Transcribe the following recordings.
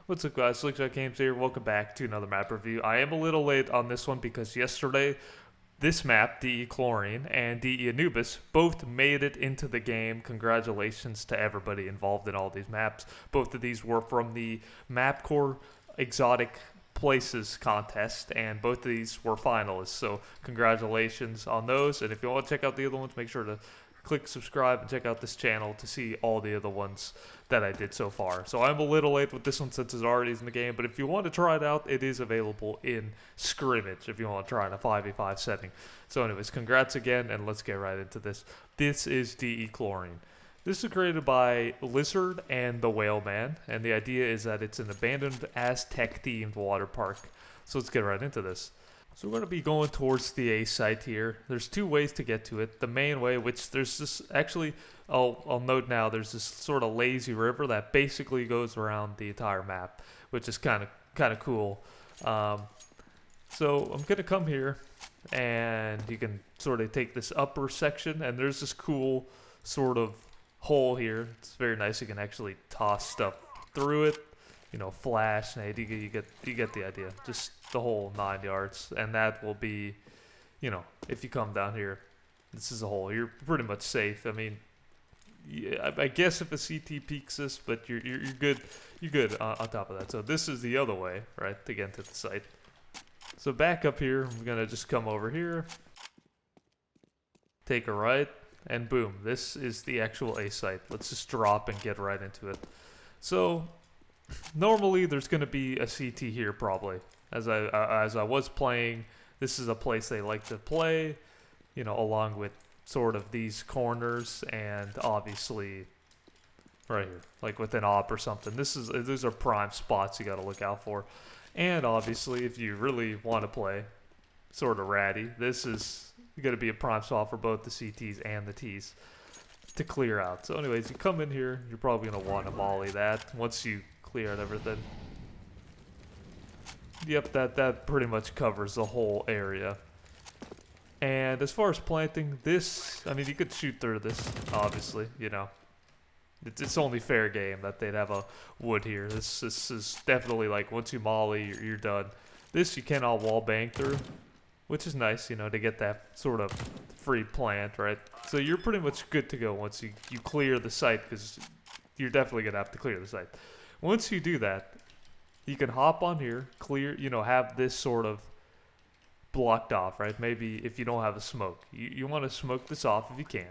What's up, guys? Slickshot Games here. Welcome back to another map review. I am a little late on this one because yesterday, this map, DE Chlorine and DE Anubis, both made it into the game. Congratulations to everybody involved in all these maps. Both of these were from the MapCore Exotic Places contest, and both of these were finalists. So congratulations on those. And if you want to check out the other ones, make sure to click subscribe and check out this channel to see all the other ones that I did so far. So I'm a little late with this one since it's already in the game, but if you want to try it out, it is available in Scrimmage if you want to try in a 5v5 setting. So anyways, congrats again, and let's get right into this. This is DE Chlorine. This is created by Lizard and the Whaleman, and the idea is that it's an abandoned Aztec-themed water park. So let's get right into this. So we're going to be going towards the A site here. There's two ways to get to it. The main way, which there's this, actually, I'll note now, there's this sort of lazy river that basically goes around the entire map, which is kind of cool. So I'm going to come here, and you can sort of take this upper section, and there's this cool sort of hole here. It's very nice. You can actually toss stuff through it. You know, flash, nade, you get the idea. Just the whole 9 yards, and that will be, you know, if you come down here, this is a hole. You're pretty much safe. I mean, yeah, I guess if a CT peeks this, but you're good. You're good on top of that. So this is the other way, right, to get into the site. So back up here, I'm gonna just come over here, take a right, and boom, this is the actual A site. Let's just drop and get right into it. So normally there's going to be a CT here probably. As I was playing, this is a place they like to play, you know, along with sort of these corners and obviously right here, like with an op or something. These are prime spots you got to look out for. And obviously if you really want to play sort of ratty, this is going to be a prime spot for both the CTs and the Ts to clear out. So anyways, you come in here, you're probably going to want to molly that once you clear out everything. Yep, that pretty much covers the whole area. And as far as planting, this, I mean, you could shoot through this, obviously, you know. It's only fair game that they'd have a wood here. This is definitely like once you molly, you're done. This you cannot wall bang through, which is nice, you know, to get that sort of free plant, right? So you're pretty much good to go once you clear the site, because you're definitely going to have to clear the site. Once you do that, you can hop on here, clear, you know, have this sort of blocked off, right? Maybe if you don't have a smoke. You want to smoke this off if you can,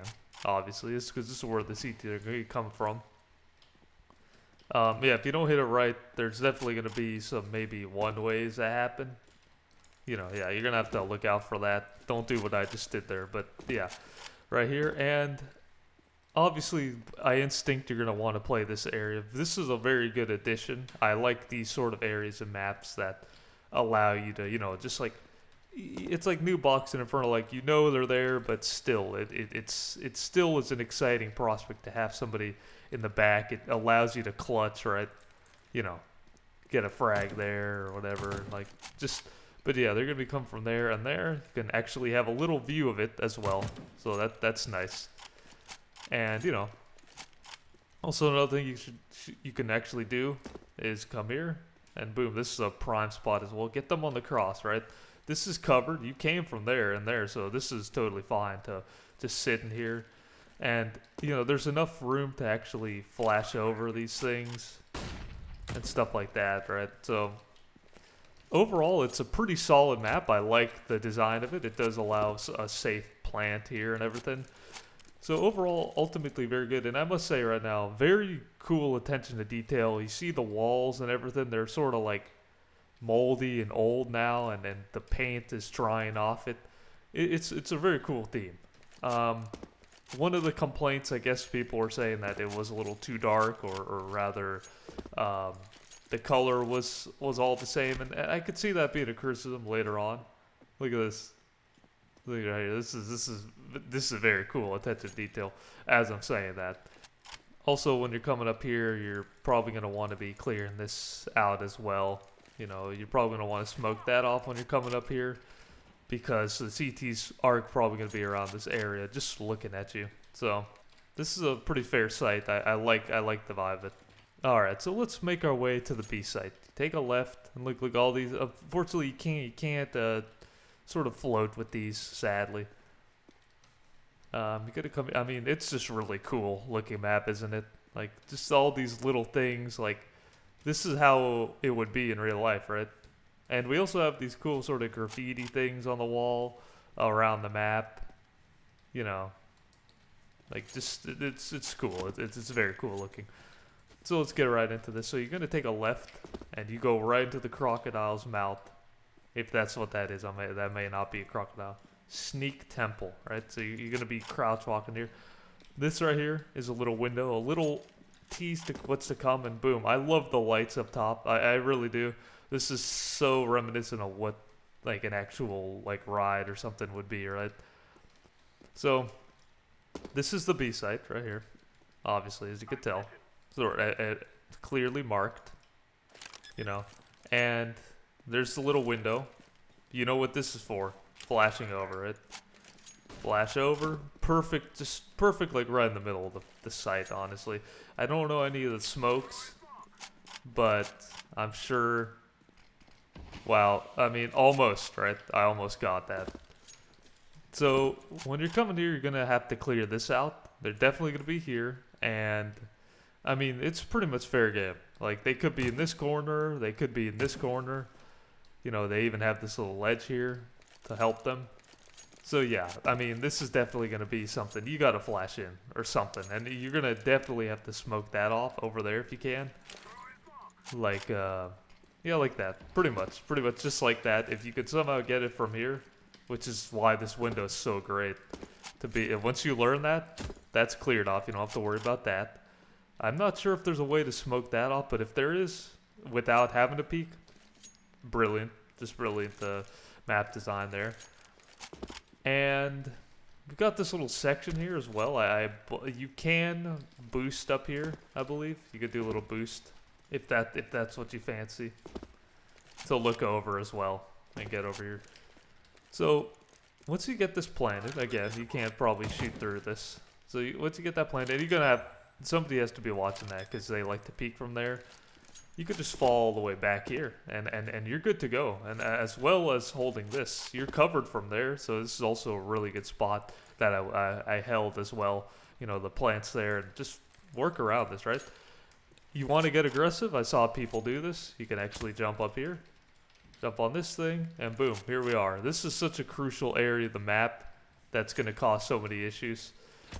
obviously. It's because this is where the CT are going to come from. Yeah, if you don't hit it right, there's definitely going to be some maybe one-ways that happen. You know, yeah, you're going to have to look out for that. Don't do what I just did there, but yeah, right here. And obviously, I instinct you're going to want to play this area. This is a very good addition. I like these sort of areas and maps that allow you to, you know, just like, it's like New Box and Inferno, like, you know they're there, but still, it still is an exciting prospect to have somebody in the back. It allows you to clutch, right? You know, get a frag there or whatever, like, just, but yeah, they're going to come from there and there. You can actually have a little view of it as well, so that's nice. And, you know, also another thing you can actually do is come here, and boom, this is a prime spot as well. Get them on the cross, right? This is covered. You came from there and there, so this is totally fine to just sit in here. And, you know, there's enough room to actually flash over these things and stuff like that, right? So overall, it's a pretty solid map. I like the design of it. It does allow a safe plant here and everything. So overall, ultimately very good. And I must say right now, very cool attention to detail. You see the walls and everything, they're sort of like moldy and old now, and then the paint is drying off it. It's a very cool theme. One of the complaints, I guess people were saying that it was a little too dark, or rather the color was all the same. And I could see that being a criticism later on. Look at this. Look right here. This is very cool attention to detail as I'm saying that. Also, when you're coming up here, you're probably going to want to be clearing this out as well. You know, you're probably going to want to smoke that off when you're coming up here, because the CTs are probably going to be around this area just looking at you. So this is a pretty fair site. I like the vibe of it. All right, so let's make our way to the B site. Take a left and look all these. Unfortunately, you can't sort of float with these. Sadly, you gotta come. I mean, it's just really cool looking map, isn't it? Like just all these little things. Like this is how it would be in real life, right? And we also have these cool sort of graffiti things on the wall around the map. You know, like just it's cool. It's very cool looking. So let's get right into this. So you're gonna take a left, and you go right into the crocodile's mouth, if that's what that is. That may not be a crocodile. Sneak temple, right? So you're gonna be crouch walking here. This right here is a little window, a little tease to what's to come, and boom! I love the lights up top. I really do. This is so reminiscent of what like an actual like ride or something would be, right? So this is the B site right here, obviously, as you can tell. So clearly marked, you know, and there's the little window. You know what this is for? Flashing over it. Flash over. Perfect, just perfect, like right in the middle of the site, honestly. I don't know any of the smokes, but I'm sure, wow, I mean, almost, right? I almost got that. So when you're coming here, you're going to have to clear this out. They're definitely going to be here, and I mean, it's pretty much fair game. Like, they could be in this corner, they could be in this corner. You know, they even have this little ledge here to help them. So, yeah, I mean, this is definitely going to be something. You got to flash in or something. And you're going to definitely have to smoke that off over there if you can. Like, yeah, like that. Pretty much just like that. If you could somehow get it from here, which is why this window is so great to be. Once you learn that, that's cleared off. You don't have to worry about that. I'm not sure if there's a way to smoke that off, but if there is, without having to peek, brilliant. Just brilliant map design there. And we've got this little section here as well. You can boost up here, I believe. You could do a little boost if that's what you fancy. To look over as well and get over here. So once you get this planted, again, you can't probably shoot through this. So once you get that planted, you're gonna have somebody has to be watching that because they like to peek from there. You could just fall all the way back here, and you're good to go. And as well as holding this, you're covered from there. So this is also a really good spot that I held as well. You know, the plants there, and just work around this, right? You want to get aggressive? I saw people do this. You can actually jump up here, jump on this thing, and boom, here we are. This is such a crucial area of the map that's going to cause so many issues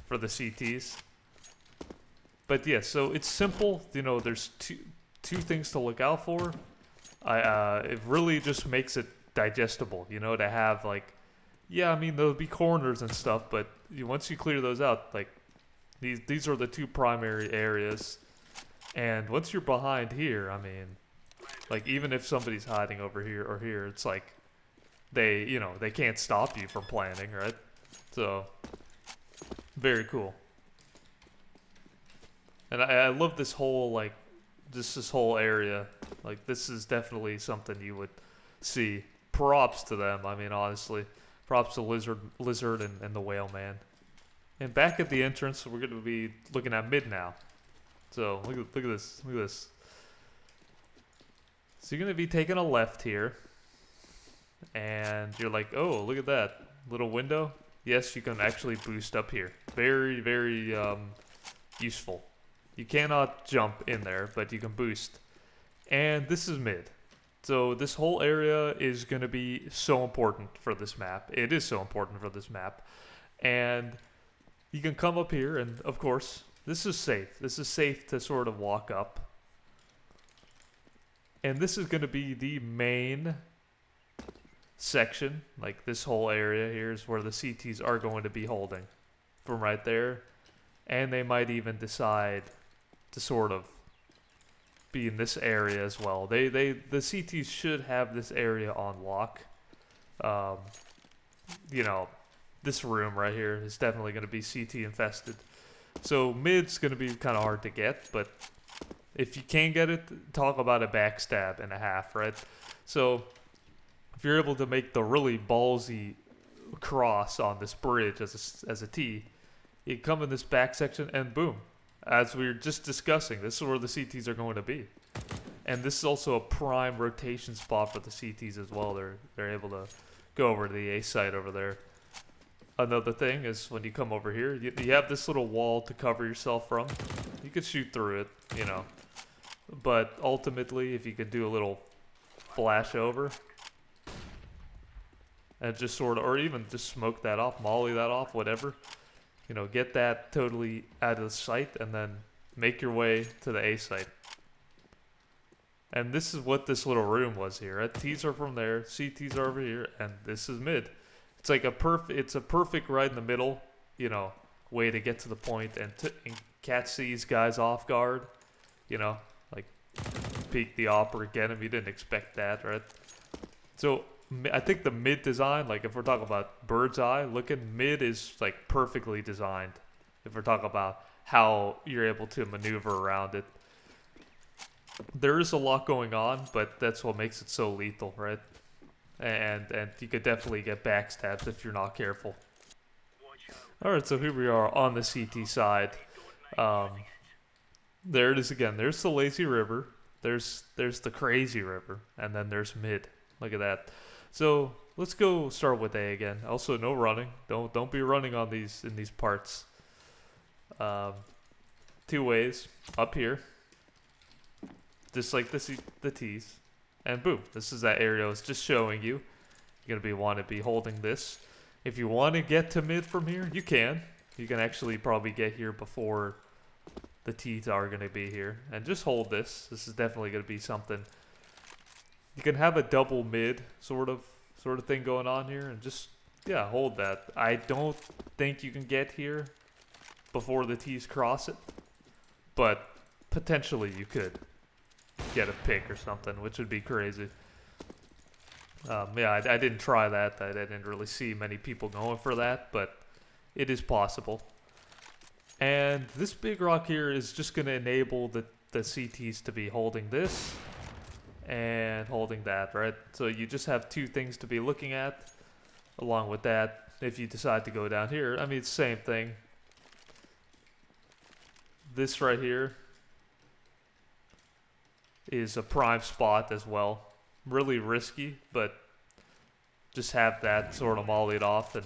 for the CTs. But yeah, so it's simple. You know, there's two things to look out for. It really just makes it digestible, you know, to have like, yeah, I mean, there'll be corners and stuff, but once you clear those out, like these are the two primary areas. And once you're behind here, I mean, like even if somebody's hiding over here or here, it's like they can't stop you from planning, right? So very cool. And I love this whole like just this whole area. Like this is definitely something you would see. Props to them. I mean, honestly, props to Lizard and the Whaleman. And back at the entrance, we're going to be looking at mid now. So look at this. Look at this. So you're going to be taking a left here, and you're like, oh, look at that little window. Yes, you can actually boost up here. Very, very useful. You cannot jump in there, but you can boost. And this is mid. So this whole area is going to be so important for this map. It is so important for this map. And you can come up here, and of course, this is safe. This is safe to sort of walk up. And this is going to be the main section. Like this whole area here is where the CTs are going to be holding. From right there. And they might even decide to sort of be in this area as well. The CTs should have this area on lock. You know, this room right here is definitely going to be CT infested. So mid's going to be kind of hard to get, but if you can get it, talk about a backstab and a half, right? So if you're able to make the really ballsy cross on this bridge as a T, you come in this back section and boom, as we were just discussing, this is where the CTs are going to be. And this is also a prime rotation spot for the CTs as well. They're able to go over to the A site over there. Another thing is when you come over here, you have this little wall to cover yourself from. You could shoot through it, you know. But ultimately, if you could do a little flash over and just sort of, or even just smoke that off, molly that off, whatever. You know, get that totally out of sight and then make your way to the A site. And this is what this little room was here. Right? T's are from there, CT's are over here, and this is mid. It's like it's a perfect right in the middle, you know, way to get to the point and catch these guys off guard, you know, like peek the opera, get him. You didn't expect that, right? So I think the mid design, like if we're talking about bird's eye looking, mid is like perfectly designed. If we're talking about how you're able to maneuver around it. There is a lot going on, but that's what makes it so lethal, right? And you could definitely get backstabs if you're not careful. Alright, so here we are on the CT side. There it is again. There's the lazy river. There's the crazy river. And then there's mid. Look at that. So let's go start with A again. Also, no running. Don't be running on in these parts. 2 ways. Up here. Just like the T's. And boom, this is that area I was just showing you. You're going to want to be holding this. If you want to get to mid from here, you can. You can actually probably get here before the T's are going to be here. And just hold this. This is definitely going to be something. You can have a double mid sort of thing going on here. And just, yeah, hold that. I don't think you can get here before the T's cross it. But potentially you could get a pick or something, which would be crazy. Yeah, I didn't try that. I didn't really see many people going for that, but it is possible. And this big rock here is just going to enable the CTs to be holding this and holding that, right? So you just have 2 things to be looking at. Along with that, if you decide to go down here, I mean, it's the same thing. This right here is a prime spot as well. Really risky, but just have that sort of mollied off. And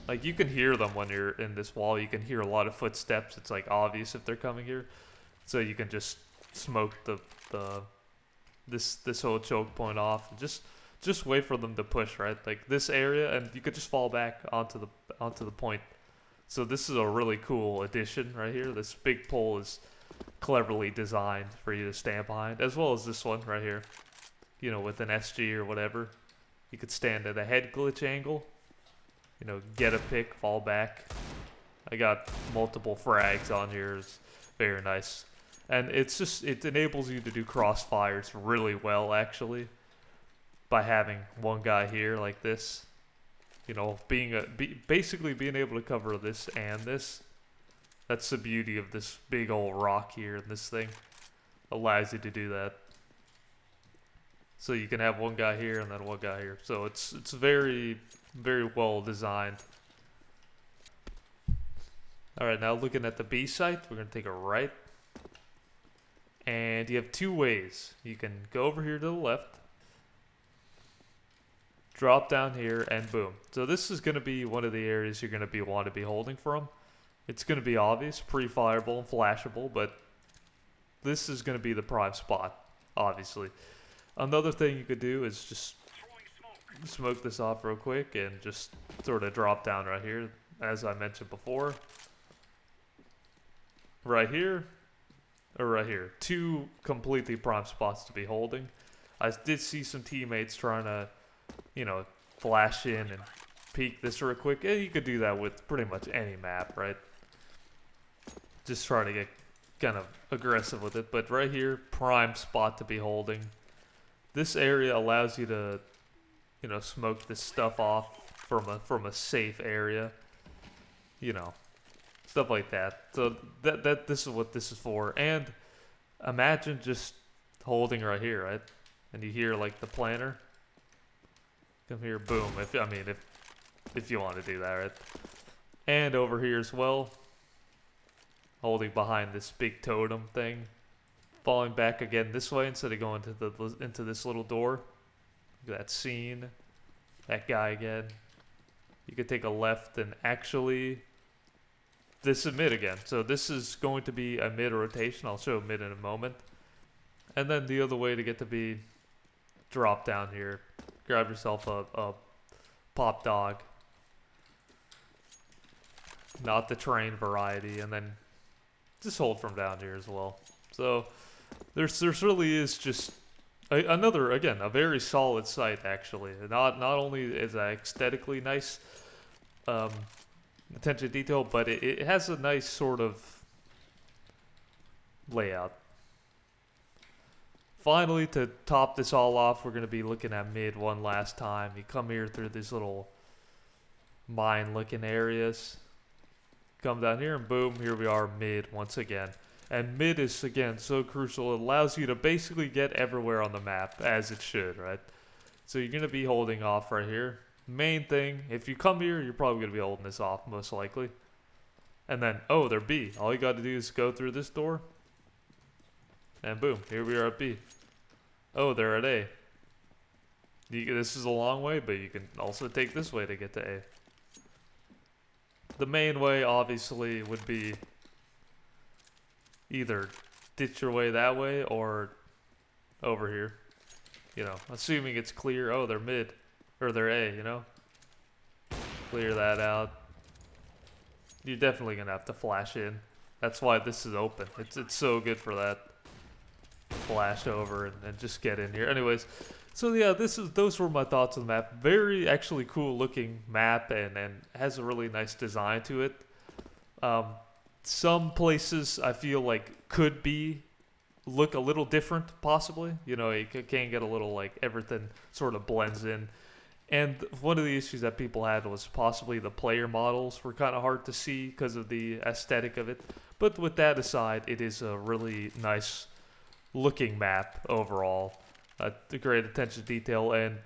like you can hear them when you're in this wall. You can hear a lot of footsteps. It's like obvious if they're coming here. So you can just smoke this whole choke point off. And just wait for them to push, right? Like this area, and you could just fall back onto the point. So this is a really cool addition right here. This big pole is cleverly designed for you to stand behind, as well as this one right here. You know, with an SG or whatever, you could stand at a head glitch angle. You know, get a pick, fall back. I got multiple frags on here. It's very nice, and it enables you to do crossfires really well actually, by having one guy here like this. You know, basically being able to cover this and this. That's the beauty of this big old rock here, and this thing allows you to do that. So you can have one guy here and then one guy here. So it's very, very well designed. Alright, now looking at the B site, we're going to take a right. And you have 2 ways. You can go over here to the left, drop down here, and boom. So this is going to be one of the areas you're going to want to be holding from. It's going to be obvious, pre-fireable and flashable, but this is going to be the prime spot, obviously. Another thing you could do is just smoke this off real quick and just sort of drop down right here, as I mentioned before. Right here, or right here. 2 completely prime spots to be holding. I did see some teammates trying to, you know, flash in and peek this real quick. And you could do that with pretty much any map, right? Just try to get kind of aggressive with it. But right here, prime spot to be holding. This area allows you to, you know, smoke this stuff off from a safe area. You know, stuff like that. So this is what this is for. And imagine just holding right here, right? And you hear like the planter. Come here, boom. If you want to do that, right? And over here as well. holding behind this big totem thing, falling back again this way instead of going into this little door. Look at that scene. That guy again. You could take a left and actually, this is mid again. So this is going to be a mid rotation. I'll show mid in a moment. And then the other way to get to B, drop down here. Grab yourself a pop dog. Not the train variety. And then just hold from down here as well. So there's really is just another, again, a very solid site actually. Not only is that aesthetically nice, attention to detail, but it has a nice sort of layout. Finally, to top this all off, we're going to be looking at mid one last time. You come here through these little mine-looking areas. Come down here and boom, here we are mid once again. And mid is, again, so crucial. It allows you to basically get everywhere on the map, as it should, right? So you're going to be holding off right here. Main thing, if you come here, you're probably going to be holding this off, most likely. And then, oh, they're B. All you got to do is go through this door. And boom, here we are at B. Oh, they're at A. This is a long way, but you can also take this way to get to A. The main way, obviously, would be either ditch your way that way or over here. You know, assuming it's clear. Oh, they're mid. Or they're A, you know? Clear that out. You're definitely going to have to flash in. That's why this is open. It's so good for that. Flash over and just get in here. Anyways, so yeah, those were my thoughts on the map. Very actually cool looking map and has a really nice design to it. Some places I feel like could look a little different possibly. You know, it can get a little like everything sort of blends in. And one of the issues that people had was possibly the player models were kind of hard to see because of the aesthetic of it. But with that aside, it is a really nice looking map overall. The great attention to detail and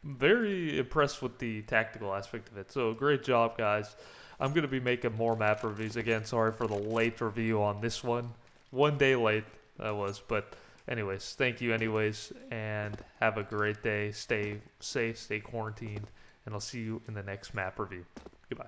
very impressed with the tactical aspect of it. So great job, guys. I'm going to be making more map reviews. Again, sorry for the late review on this one. 1 day late, that was. But anyways, thank you anyways. And have a great day. Stay safe, stay quarantined. And I'll see you in the next map review. Goodbye.